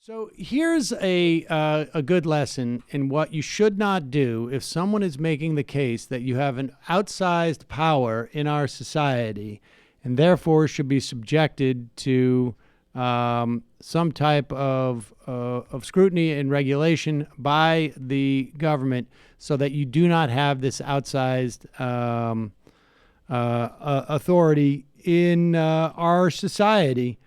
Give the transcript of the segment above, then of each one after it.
So here's a good lesson in what you should not do if someone is making the case that you have an outsized power in our society and therefore should be subjected to some type of scrutiny and regulation by the government so that you do not have this outsized authority in our society.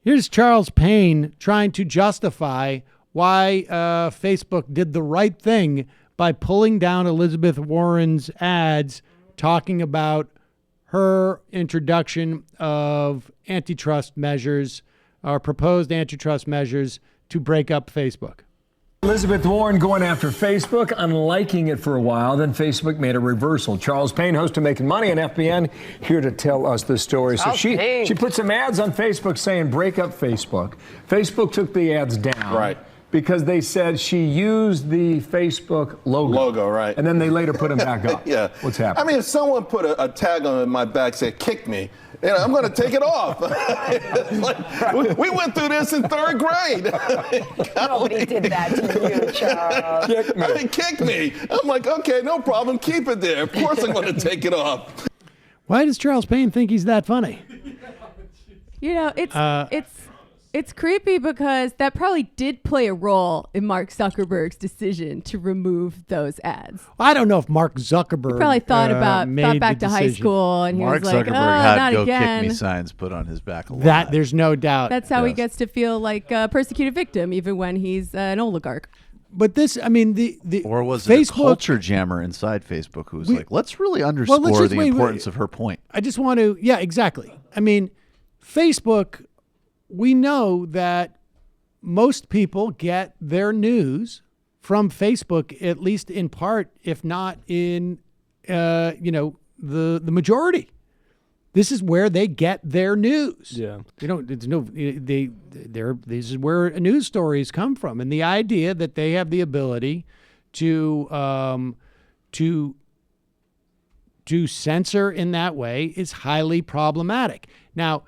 Here's Charles Payne trying to justify why Facebook did the right thing by pulling down Elizabeth Warren's ads talking about her introduction of antitrust measures or proposed antitrust measures to break up Facebook. Elizabeth Warren going after Facebook, unliking it for a while, then Facebook made a reversal. Charles Payne, host of Making Money on FBN, here to tell us the story. So she put some ads on Facebook saying break up Facebook. Facebook took the ads down. Right. Because they said she used the Facebook logo. Right. And then they later put them back up. Yeah. What's happening? I mean, if someone put a tag on my back, said, kick me, I'm going to take it off. we went through this in third grade. Nobody did that to you, Charles. Kick me. I mean, kick me. I'm like, okay, no problem. Keep it there. Of course I'm going to take it off. Why does Charles Payne think he's that funny? You know, it's creepy because that probably did play a role in Mark Zuckerberg's decision to remove those ads. I don't know if Mark Zuckerberg He probably thought back to high decision. school, and Mark he was like, Zuckerberg "Oh, had not "Go again." Kick Me" signs put on his back a lot. That there's no doubt. That's how he Yes. gets to feel like a persecuted victim, even when he's an oligarch. But this, I mean, the Or was Facebook, it a culture jammer inside Facebook who was like, let's really underscore just the importance of her point. I just want to, yeah, exactly. I mean, Facebook, we know that most people get their news from Facebook, at least in part, if not in, the majority. This is where they get their news. Yeah. This is where news stories come from. And the idea that they have the ability to censor in that way is highly problematic. Now,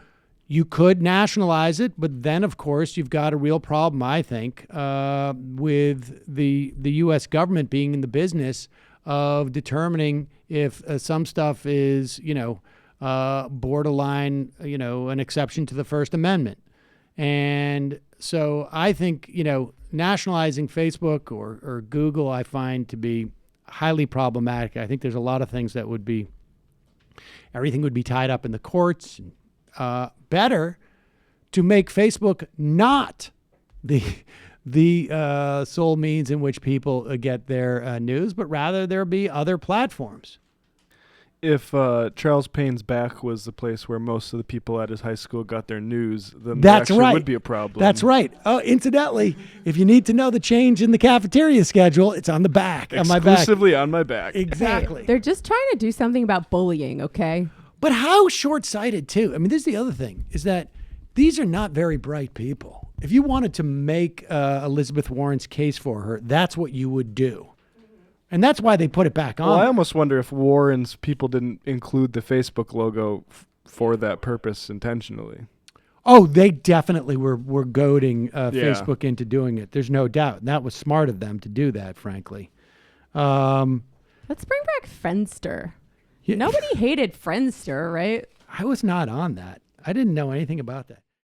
you could nationalize it, but then, of course, you've got a real problem, I think, with the U.S. government being in the business of determining if some stuff is, borderline, an exception to the First Amendment. And so I think, nationalizing Facebook or Google, I find to be highly problematic. I think there's a lot of things that everything would be tied up in the courts. Better to make Facebook not the sole means in which people get their news, but rather there be other platforms. If Charles Payne's back was the place where most of the people at his high school got their news, then That's there actually right. would be a problem. That's right. Oh, incidentally, if you need to know the change in the cafeteria schedule, it's on the back, on my back. Exclusively on my back. Exactly. Hey, they're just trying to do something about bullying, okay? But how short-sighted, too. I mean, this is the other thing, is that these are not very bright people. If you wanted to make Elizabeth Warren's case for her, that's what you would do. And that's why they put it back on. Well, I almost wonder if Warren's people didn't include the Facebook logo for that purpose intentionally. Oh, they definitely were goading Facebook into doing it. There's no doubt. And that was smart of them to do that, frankly. Let's bring back Friendster. Yeah. Nobody hated Friendster, right? I was not on that. I didn't know anything about that.